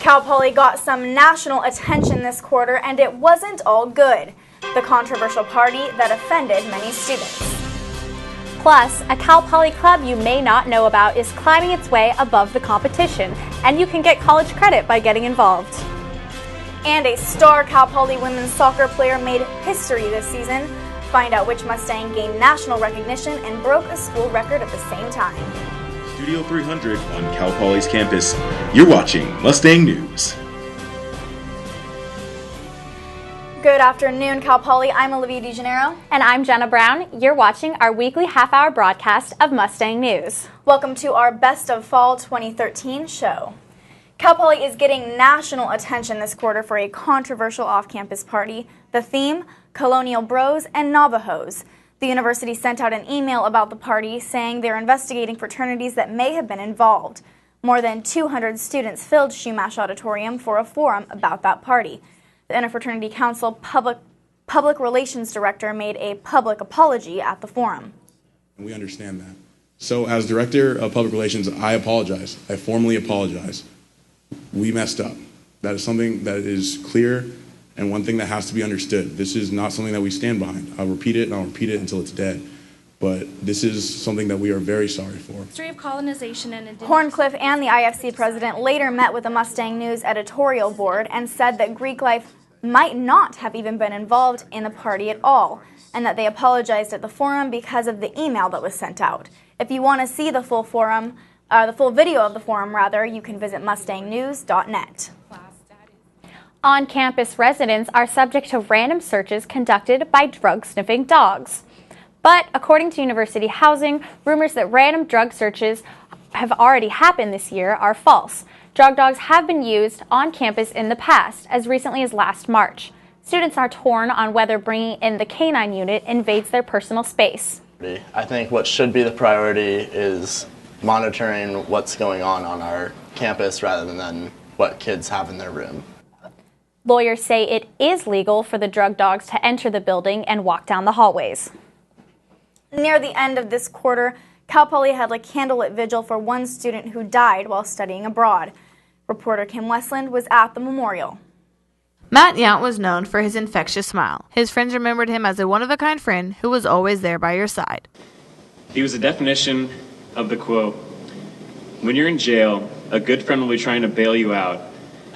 Cal Poly got some national attention this quarter, and it wasn't all good. The controversial party that offended many students. Plus, a Cal Poly club you may not know about is climbing its way above the competition, and you can get college credit by getting involved. And a star Cal Poly women's soccer player made history this season. Find out which Mustang gained national recognition and broke a school record at the same time. Studio 300 on Cal Poly's campus. You're watching Mustang News. Good afternoon, Cal Poly. I'm Olivia DeGennaro. And I'm Jenna Brown. You're watching our weekly half-hour broadcast of Mustang News. Welcome to our Best of Fall 2013 show. Cal Poly is getting national attention this quarter for a controversial off-campus party. The theme, Colonial Bros and Navajos. The university sent out an email about the party saying they're investigating fraternities that may have been involved. More than 200 students filled Shumash Auditorium for a forum about that party. The Interfraternity Council Public Relations Director made a public apology at the forum. We understand that. So as Director of Public Relations, I apologize. I formally apologize. We messed up. That is something that is clear and one thing that has to be understood. This is not something that we stand behind. I'll repeat it and I'll repeat it until it's dead. But this is something that we are very sorry for. History of colonization and Horncliffe and the IFC president later met with the Mustang News editorial board and said that Greek life might not have even been involved in the party at all, and that they apologized at the forum because of the email that was sent out. If you want to see the full video of the forum, you can visit mustangnews.net. On-campus residents are subject to random searches conducted by drug-sniffing dogs. But according to University Housing, rumors that random drug searches have already happened this year are false. Drug dogs have been used on campus in the past, as recently as last March. Students are torn on whether bringing in the canine unit invades their personal space. I think what should be the priority is monitoring what's going on our campus rather than what kids have in their room. Lawyers say it is legal for the drug dogs to enter the building and walk down the hallways. Near the end of this quarter, Cal Poly held a candlelit vigil for one student who died while studying abroad. Reporter Kim Westland was at the memorial. Matt Yount was known for his infectious smile. His friends remembered him as a one-of-a-kind friend who was always there by your side. He was a definition of the quote, "When you're in jail, a good friend will be trying to bail you out.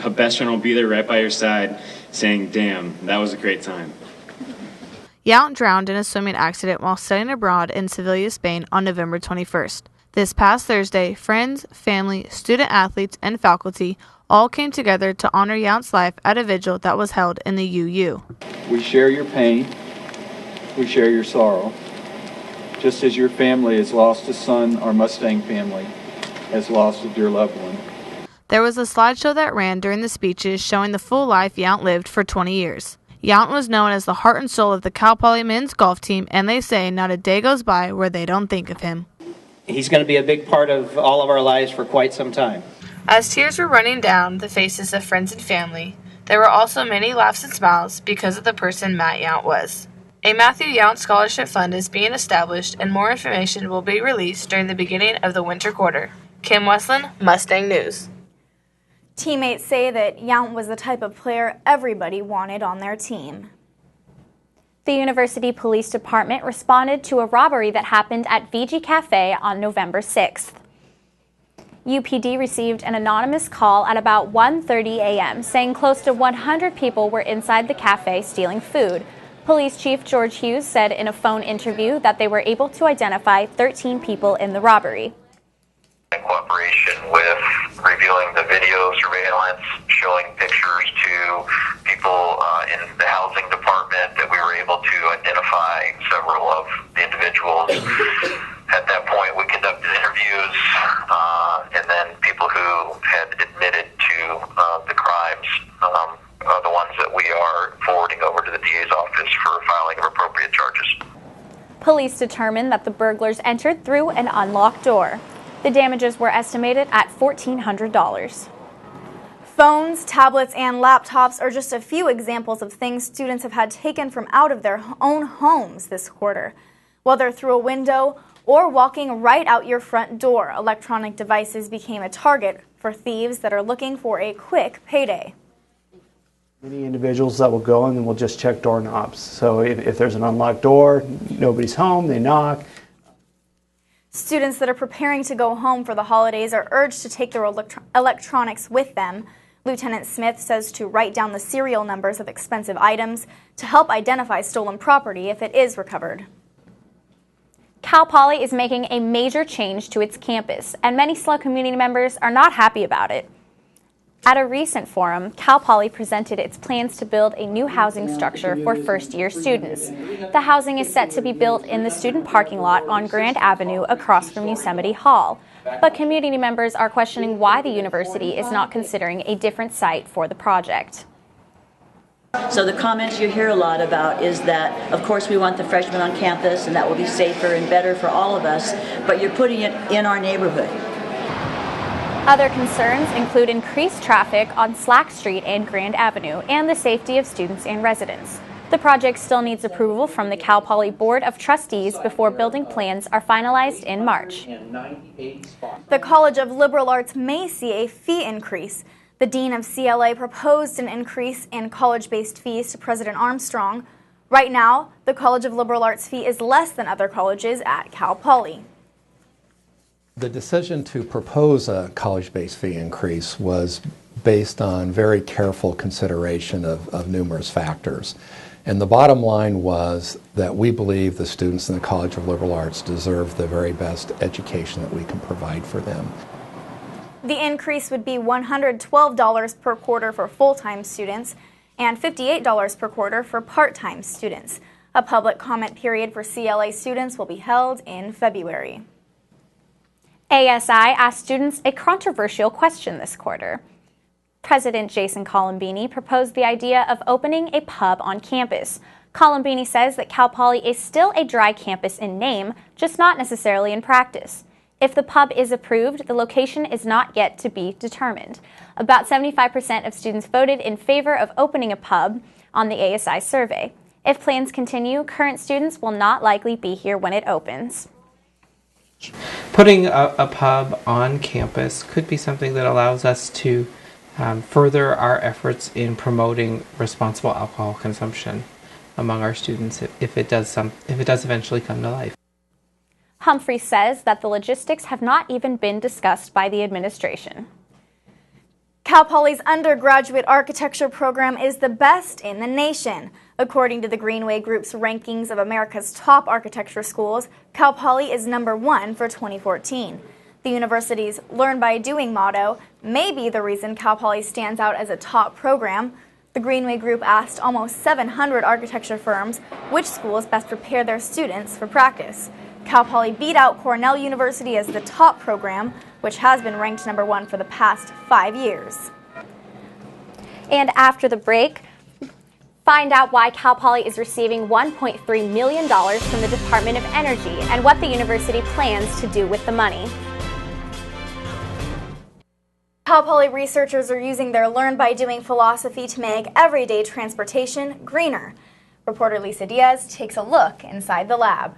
A best friend will be there right by your side saying, 'Damn, that was a great time.'" Yount drowned in a swimming accident while studying abroad in Sevilla, Spain on November 21st. This past Thursday, friends, family, student-athletes, and faculty all came together to honor Yount's life at a vigil that was held in the UU. We share your pain. We share your sorrow. Just as your family has lost a son, our Mustang family has lost a dear loved one. There was a slideshow that ran during the speeches showing the full life Yount lived for 20 years. Yount was known as the heart and soul of the Cal Poly men's golf team, and they say not a day goes by where they don't think of him. He's going to be a big part of all of our lives for quite some time. As tears were running down the faces of friends and family, there were also many laughs and smiles because of the person Matt Yount was. A Matthew Yount Scholarship Fund is being established, and more information will be released during the beginning of the winter quarter. Kim Westland, Mustang News. Teammates say that Yount was the type of player everybody wanted on their team. The University Police Department responded to a robbery that happened at VG Cafe on November 6th. UPD received an anonymous call at about 1:30 a.m. saying close to 100 people were inside the cafe stealing food. Police Chief George Hughes said in a phone interview that they were able to identify 13 people in the robbery. In cooperation with reviewing the video surveillance, showing pictures to people in the housing department, that we were able to identify several of the individuals. At that point, we conducted interviews, and then people who had admitted to the crimes are the ones that we are forwarding over to the DA's office for filing of appropriate charges. Police determined that the burglars entered through an unlocked door. The damages were estimated at $1,400. Phones, tablets, and laptops are just a few examples of things students have had taken from out of their own homes this quarter. Whether through a window or walking right out your front door. Electronic devices became a target for thieves that are looking for a quick payday. Many individuals that will go in and will just check doorknobs. So if there's an unlocked door, nobody's home, they knock. Students that are preparing to go home for the holidays are urged to take their electronics with them. Lieutenant Smith says to write down the serial numbers of expensive items to help identify stolen property if it is recovered. Cal Poly is making a major change to its campus, and many SLO community members are not happy about it. At a recent forum, Cal Poly presented its plans to build a new housing structure for first-year students. The housing is set to be built in the student parking lot on Grand Avenue across from Yosemite Hall. But community members are questioning why the university is not considering a different site for the project. So the comments you hear a lot about is that, of course, we want the freshmen on campus and that will be safer and better for all of us, but you're putting it in our neighborhood. Other concerns include increased traffic on Slack Street and Grand Avenue and the safety of students and residents. The project still needs approval from the Cal Poly Board of Trustees before building plans are finalized in March. The College of Liberal Arts may see a fee increase. The Dean of CLA proposed an increase in college-based fees to President Armstrong. Right now, the College of Liberal Arts fee is less than other colleges at Cal Poly. The decision to propose a college-based fee increase was based on very careful consideration of numerous factors. And the bottom line was that we believe the students in the College of Liberal Arts deserve the very best education that we can provide for them. The increase would be $112 per quarter for full-time students and $58 per quarter for part-time students. A public comment period for CLA students will be held in February. ASI asked students a controversial question this quarter. President Jason Colombini proposed the idea of opening a pub on campus. Colombini says that Cal Poly is still a dry campus in name, just not necessarily in practice. If the pub is approved, the location is not yet to be determined. About 75% of students voted in favor of opening a pub on the ASI survey. If plans continue, current students will not likely be here when it opens. Putting a pub on campus could be something that allows us to further our efforts in promoting responsible alcohol consumption among our students if it does eventually come to life. Humphrey says that the logistics have not even been discussed by the administration. Cal Poly's undergraduate architecture program is the best in the nation. According to the Greenway Group's rankings of America's top architecture schools, Cal Poly is #1 for 2014. The university's Learn by Doing motto may be the reason Cal Poly stands out as a top program. The Greenway Group asked almost 700 architecture firms which schools best prepare their students for practice. Cal Poly beat out Cornell University as the top program, which has been ranked #1 for the past 5 years. And after the break, find out why Cal Poly is receiving $1.3 million from the Department of Energy and what the university plans to do with the money. Cal Poly researchers are using their Learn by Doing philosophy to make everyday transportation greener. Reporter Lisa Diaz takes a look inside the lab.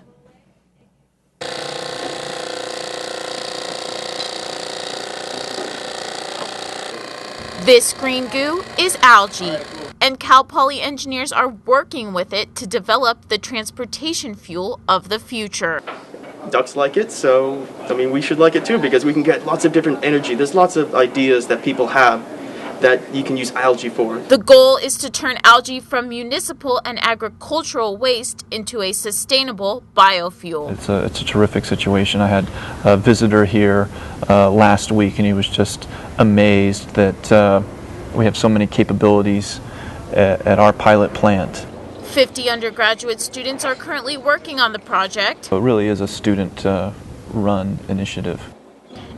This green goo is algae, and Cal Poly engineers are working with it to develop the transportation fuel of the future. Ducks like it, so we should like it too, because we can get lots of different energy. There's lots of ideas that people have that you can use algae for. The goal is to turn algae from municipal and agricultural waste into a sustainable biofuel. It's a terrific situation. I had a visitor here last week, and he was just amazed that we have so many capabilities at our pilot plant. 50 undergraduate students are currently working on the project. So it really is a student-run initiative.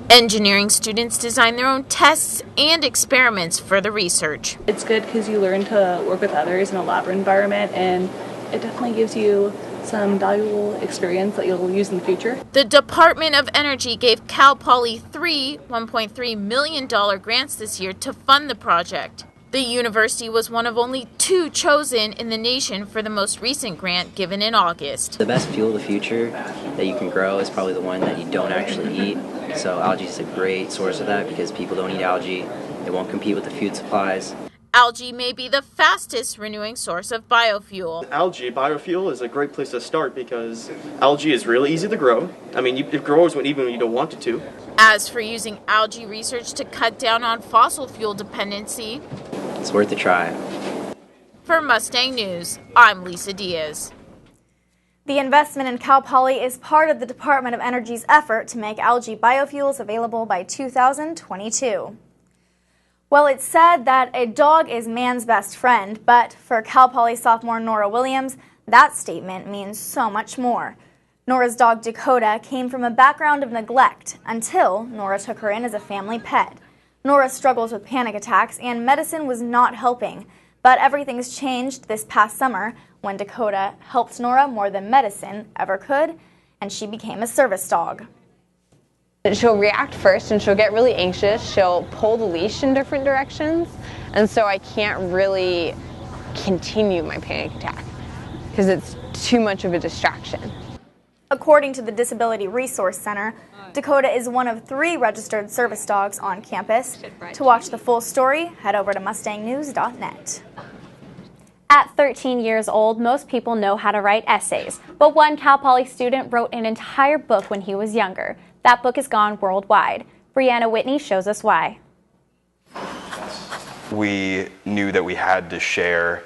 Engineering students design their own tests and experiments for the research. It's good because you learn to work with others in a lab environment, and it definitely gives you some valuable experience that you'll use in the future. The Department of Energy gave Cal Poly three $1.3 million grants this year to fund the project. The university was one of only 2 chosen in the nation for the most recent grant given in August. The best fuel of the future that you can grow is probably the one that you don't actually eat. So algae is a great source of that because people don't eat algae. It won't compete with the food supplies. Algae may be the fastest renewing source of biofuel. Algae, biofuel, is a great place to start because algae is really easy to grow. I mean, it grows even when you don't want it to. As for using algae research to cut down on fossil fuel dependency, it's worth a try. For Mustang News, I'm Lisa Diaz. The investment in Cal Poly is part of the Department of Energy's effort to make algae biofuels available by 2022. Well, it's said that a dog is man's best friend, but for Cal Poly sophomore Nora Williams, that statement means so much more. Nora's dog Dakota came from a background of neglect until Nora took her in as a family pet. Nora struggles with panic attacks and medicine was not helping, but everything's changed this past summer when Dakota helped Nora more than medicine ever could, and she became a service dog. She'll react first and she'll get really anxious. She'll pull the leash in different directions, and so I can't really continue my panic attack because it's too much of a distraction. According to the Disability Resource Center, Dakota is one of 3 registered service dogs on campus. To watch the full story, head over to mustangnews.net. At 13 years old, most people know how to write essays, but one Cal Poly student wrote an entire book when he was younger. That book has gone worldwide. Brianna Whitney shows us why. We knew that we had to share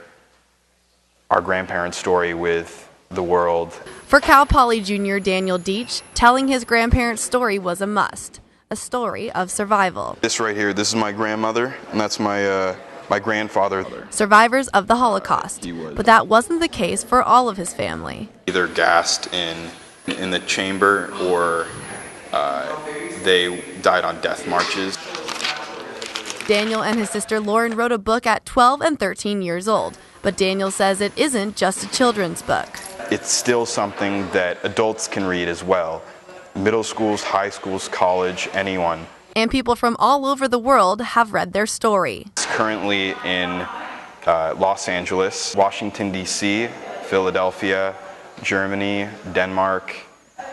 our grandparents' story with the world. For Cal Poly junior Daniel Deach, telling his grandparents' story was a must, a story of survival. This right here, this is my grandmother, and that's my grandfather. Survivors of the Holocaust, but that wasn't the case for all of his family. Either gassed in the chamber or they died on death marches. Daniel and his sister Lauren wrote a book at 12 and 13 years old, but Daniel says it isn't just a children's book. It's still something that adults can read as well. Middle schools, high schools, college, anyone. And people from all over the world have read their story. It's currently in Los Angeles, Washington, D.C., Philadelphia, Germany, Denmark,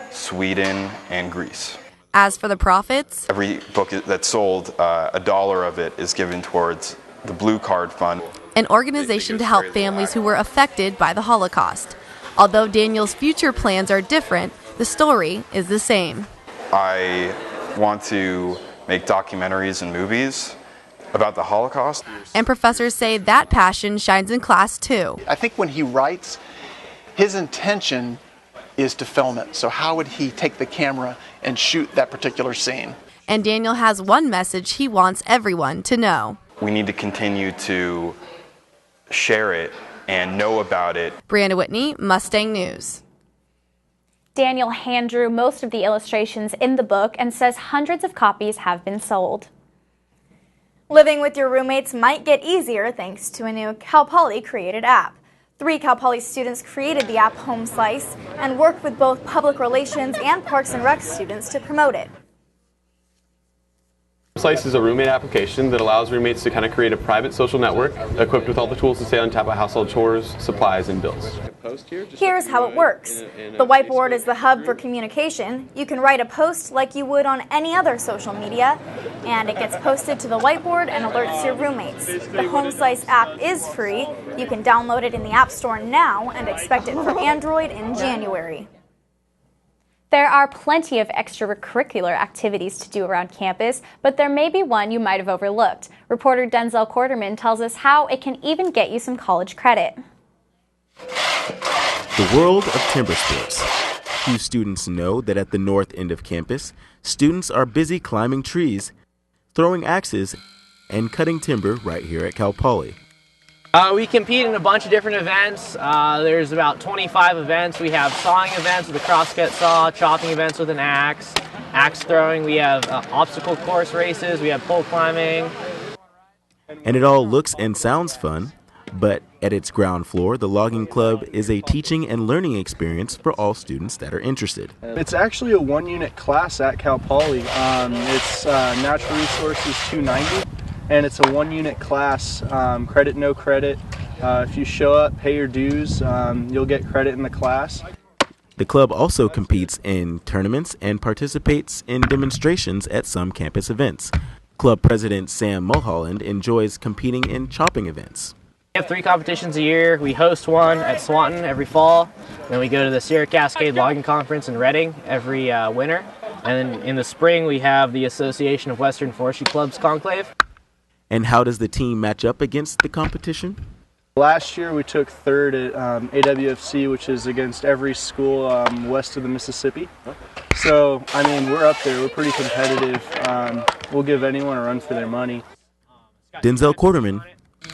Sweden, and Greece. As for the profits, every book that's sold, $1 of it is given towards the Blue Card Fund, an organization to help families who were affected by the Holocaust. Although Daniel's future plans are different, the story is the same. I want to make documentaries and movies about the Holocaust. And professors say that passion shines in class too. I think when he writes, his intention is to film it. So how would he take the camera and shoot that particular scene? And Daniel has one message he wants everyone to know. We need to continue to share it and know about it. Brianna Whitney, Mustang News. Daniel hand drew most of the illustrations in the book and says hundreds of copies have been sold. Living with your roommates might get easier thanks to a new Cal Poly created app. 3 Cal Poly students created the app Home Slice and worked with both public relations and Parks and Rec students to promote it. Slice is a roommate application that allows roommates to kind of create a private social network equipped with all the tools to stay on top of household chores, supplies, and bills. Here's how it works. The whiteboard is the hub for communication. You can write a post like you would on any other social media, and it gets posted to the whiteboard and alerts your roommates. The Home Slice app is free. You can download it in the App Store now and expect it for Android in January. There are plenty of extracurricular activities to do around campus, but there may be one you might have overlooked. Reporter Denzel Quarterman tells us how it can even get you some college credit. The world of timber sports. Few students know that at the north end of campus, students are busy climbing trees, throwing axes, and cutting timber right here at Cal Poly. We compete in a bunch of different events. There's about 25 events. We have sawing events with a crosscut saw, chopping events with an axe throwing. We have obstacle course races. We have pole climbing. And it all looks and sounds fun, but at its ground floor, the logging club is a teaching and learning experience for all students that are interested. It's actually a 1-unit class at Cal Poly. It's Natural Resources 290. and it's a one-unit class, credit, no credit. If you show up, pay your dues, you'll get credit in the class. The club also competes in tournaments and participates in demonstrations at some campus events. Club President Sam Mulholland enjoys competing in chopping events. We have 3 competitions a year. We host one at Swanton every fall. Then we go to the Sierra Cascade Logging Conference in Reading every winter. And then in the spring, we have the Association of Western Forestry Clubs Conclave. And how does the team match up against the competition? Last year we took 3rd at AWFC, which is against every school west of the Mississippi. So, I mean, we're up there. We're pretty competitive. We'll give anyone a run for their money. Denzel Quarterman,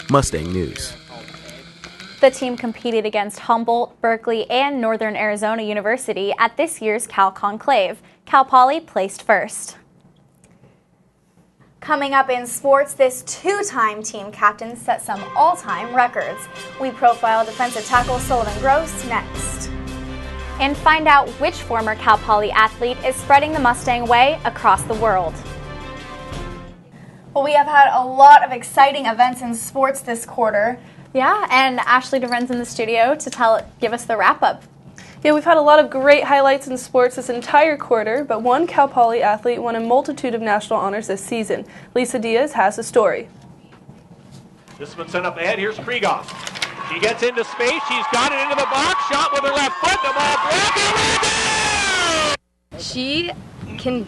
Mustang News. The team competed against Humboldt, Berkeley, and Northern Arizona University at this year's Cal Conclave. Cal Poly placed first. Coming up in sports, this 2-time team captain set some all-time records. We profile defensive tackle Sullivan Gross next. And find out which former Cal Poly athlete is spreading the Mustang way across the world. Well, we have had a lot of exciting events in sports this quarter. Yeah, and Ashley DeVren's in the studio to give us the wrap-up. Yeah, we've had a lot of great highlights in sports this entire quarter, but one Cal Poly athlete won a multitude of national honors this season. Lisa Diaz has a story. This has been sent up ahead. Here's Krieghoff. She gets into space. She's got it into the box. Shot with her left foot. The ball blocked. She can,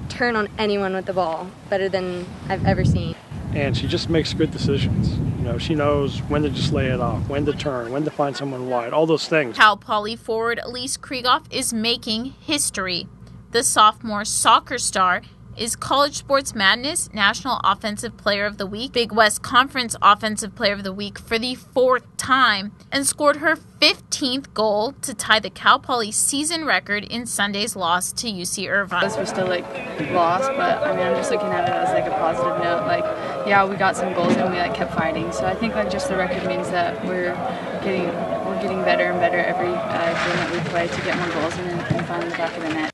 turn on anyone with the ball better than I've ever seen. And she just makes good decisions. You know, she knows when to just lay it off, when to turn, when to find someone wide, all those things. Cal Poly forward Elise Krieghoff is making history. The sophomore soccer star is College Sports Madness National Offensive Player of the Week, Big West Conference Offensive Player of the Week for the 4th time, and scored her 15th goal to tie the Cal Poly season record in Sunday's loss to UC Irvine. We're still lost, but I mean, I'm just looking at it as a positive note. Yeah, we got some goals and we kept fighting. So I think just the record means that we're getting better and better every game that we play to get more goals and find the back of the net.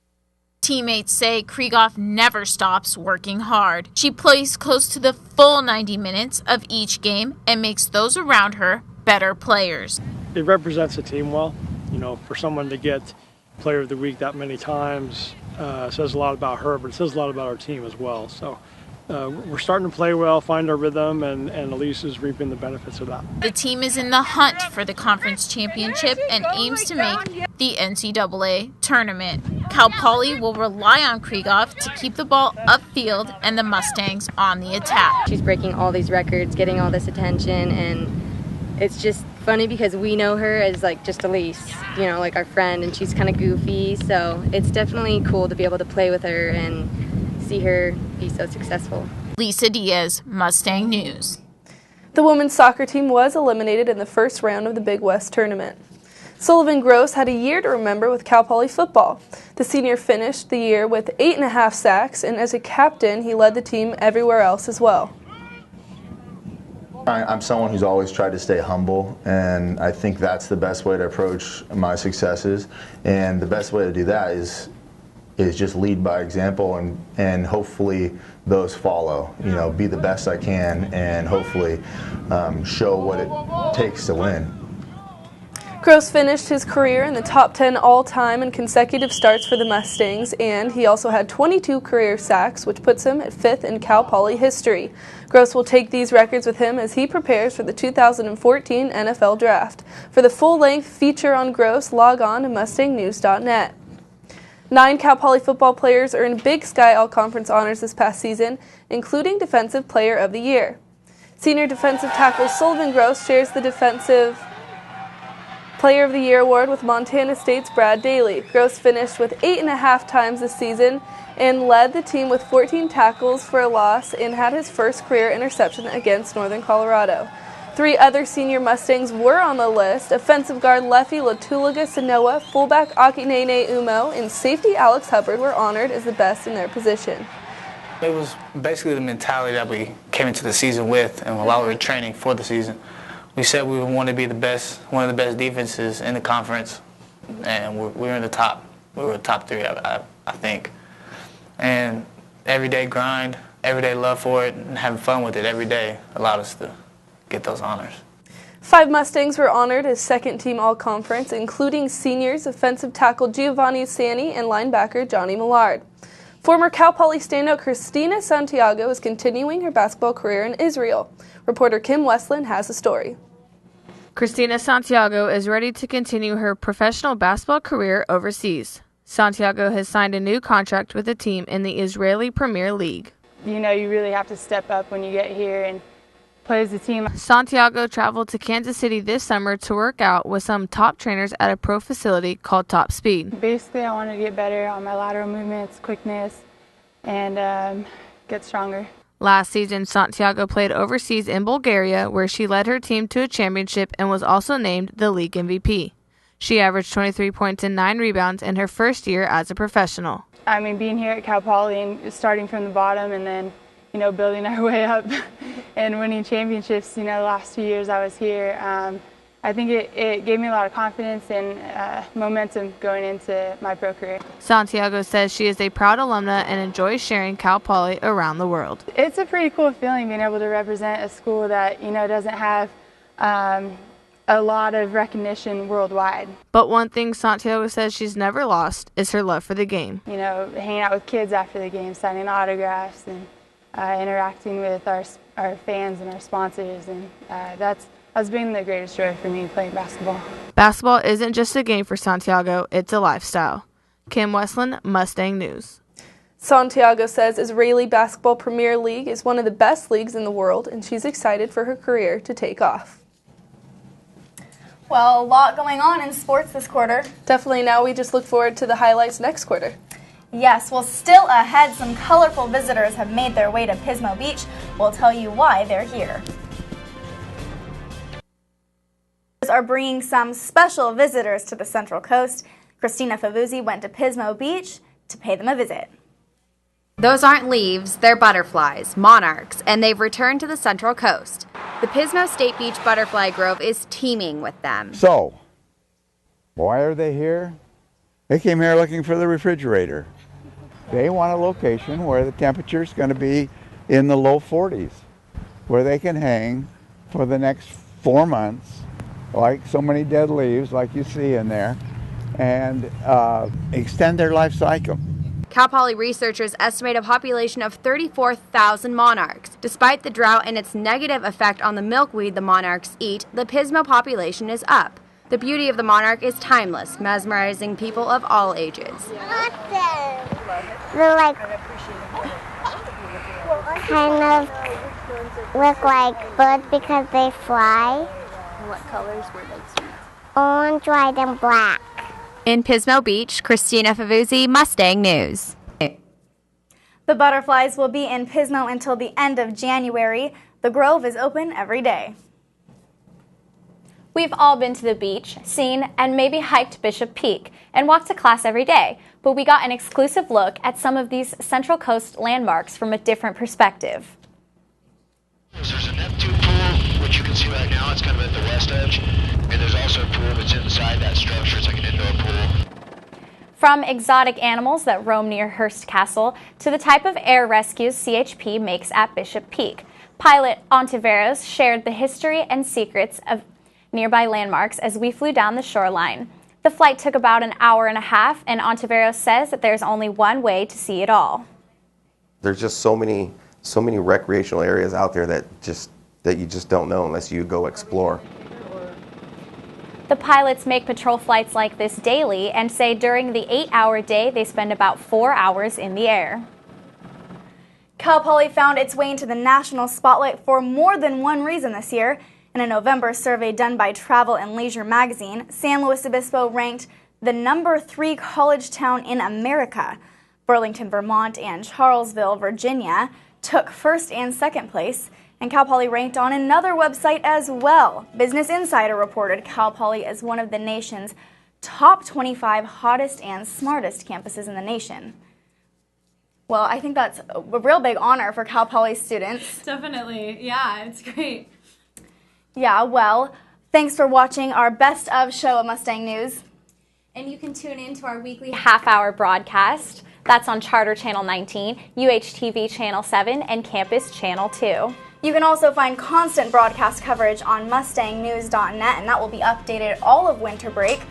Teammates say Krieghoff never stops working hard. She plays close to the full 90 minutes of each game and makes those around her better players. It represents the team well. You know, for someone to get Player of the Week that many times says a lot about her, but it says a lot about our team as well. So we're starting to play well, find our rhythm, and Elise is reaping the benefits of that. The team is in the hunt for the conference championship and aims to make the NCAA tournament. Cal Poly will rely on Krieghoff to keep the ball upfield and the Mustangs on the attack. She's breaking all these records, getting all this attention, and it's just funny because we know her as just Elise, our friend, and she's kind of goofy, so it's definitely cool to be able to play with her and see her be so successful. Lisa Diaz, Mustang News. The women's soccer team was eliminated in the first round of the Big West tournament. Sullivan Gross had a year to remember with Cal Poly football. The senior finished the year with 8.5 sacks, and as a captain, he led the team everywhere else as well. I'm someone who's always tried to stay humble, and I think that's the best way to approach my successes. And the best way to do that is just lead by example, and hopefully those follow. Be the best I can, and hopefully show what it takes to win. Gross finished his career in the top 10 all-time in consecutive starts for the Mustangs, and he also had 22 career sacks, which puts him at 5th in Cal Poly history. Gross will take these records with him as he prepares for the 2014 NFL Draft. For the full-length feature on Gross, log on to mustangnews.net. 9 Cal Poly football players earned Big Sky All-Conference honors this past season, including Defensive Player of the Year. Senior defensive tackle Sullivan Gross shares the Defensive Player of the Year award with Montana State's Brad Daly. Gross finished with 8.5 times this season and led the team with 14 tackles for a loss and had his first career interception against Northern Colorado. 3 other senior Mustangs were on the list. Offensive guard Lefi Latulaga Sanoa, fullback Akinene Umo, and safety Alex Hubbard were honored as the best in their position. It was basically the mentality that we came into the season with, and while we were training for the season. We said we wanted to be the best, one of the best defenses in the conference, and we were in the top. We were the top 3, I think. And everyday grind, everyday love for it and having fun with it every day allowed us to get those honors. 5 Mustangs were honored as second-team All-Conference, including seniors offensive tackle Giovanni Sani and linebacker Johnny Millard. Former Cal Poly standout Christina Santiago is continuing her basketball career in Israel. Reporter Kim Westland has the story. Christina Santiago is ready to continue her professional basketball career overseas. Santiago has signed a new contract with a team in the Israeli Premier League. You know, you really have to step up when you get here and play as a team. Santiago traveled to Kansas City this summer to work out with some top trainers at a pro facility called Top Speed. Basically, I want to get better on my lateral movements, quickness, and get stronger. Last season, Santiago played overseas in Bulgaria, where she led her team to a championship and was also named the league MVP. She averaged 23 points and 9 rebounds in her first year as a professional. I mean, being here at Cal Poly and starting from the bottom and then, you know, building our way up and winning championships, you know, the last 2 years I was here, I think it gave me a lot of confidence and momentum going into my pro career. Santiago says she is a proud alumna and enjoys sharing Cal Poly around the world. It's a pretty cool feeling being able to represent a school that, you know, doesn't have a lot of recognition worldwide. But one thing Santiago says she's never lost is her love for the game. You know, hanging out with kids after the game, signing autographs, and interacting with our fans and our sponsors, and that's been the greatest joy for me playing basketball. Basketball isn't just a game for Santiago, it's a lifestyle. Kim Westland, Mustang News. Santiago says Israeli Basketball Premier League is one of the best leagues in the world, and she's excited for her career to take off. Well, a lot going on in sports this quarter. Definitely. Now we just look forward to the highlights next quarter. Yes, well, still ahead, some colorful visitors have made their way to Pismo Beach. We'll tell you why they're here. Are bringing some special visitors to the Central Coast. Christina Favuzzi went to Pismo Beach to pay them a visit. Those aren't leaves, they're butterflies, monarchs, and they've returned to the Central Coast. The Pismo State Beach Butterfly Grove is teeming with them. So, why are they here? They came here looking for the refrigerator. They want a location where the temperature is going to be in the low 40s, where they can hang for the next 4 months, like so many dead leaves like you see in there, and extend their life cycle. Cal Poly researchers estimate a population of 34,000 monarchs. Despite the drought and its negative effect on the milkweed the monarchs eat, the Pismo population is up. The beauty of the monarch is timeless, mesmerizing people of all ages. They're like kind of look like birds because they fly. What colors were they? Orange, white, and black. In Pismo Beach, Christina Favuzzi, Mustang News. The butterflies will be in Pismo until the end of January. The Grove is open every day. We've all been to the beach, seen, and maybe hiked Bishop Peak and walked to class every day, but we got an exclusive look at some of these Central Coast landmarks from a different perspective. There's a Neptune pool, which you can see right now. It's kind of at the west edge. And there's also a pool that's inside that structure. It's like an indoor pool. From exotic animals that roam near Hearst Castle to the type of air rescues CHP makes at Bishop Peak, pilot Ontiveros shared the history and secrets of nearby landmarks as we flew down the shoreline. The flight took about an hour and a half, and Ontiveros says that there's only one way to see it all. There's just so many recreational areas out there that you just don't know unless you go explore. The pilots make patrol flights like this daily and say during the 8-hour day they spend about 4 hours in the air. Cal Poly found its way into the national spotlight for more than one reason this year. In a November survey done by Travel and Leisure magazine, San Luis Obispo ranked the #3 college town in America. Burlington, Vermont, and Charlesville, Virginia took first and second place, and Cal Poly ranked on another website as well. Business Insider reported Cal Poly as one of the nation's top 25 hottest and smartest campuses in the nation. Well, I think that's a real big honor for Cal Poly students. Definitely. Yeah, it's great. Yeah, well, thanks for watching our Best of show of Mustang News. And you can tune in to our weekly half-hour broadcast That's on Charter Channel 19, UHTV Channel 7, and Campus Channel 2. You can also find constant broadcast coverage on mustangnews.net, and that will be updated all of winter break.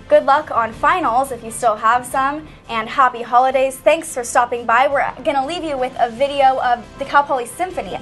Good luck on finals if you still have some, and happy holidays. Thanks for stopping by. We're going to leave you with a video of the Cal Poly Symphony.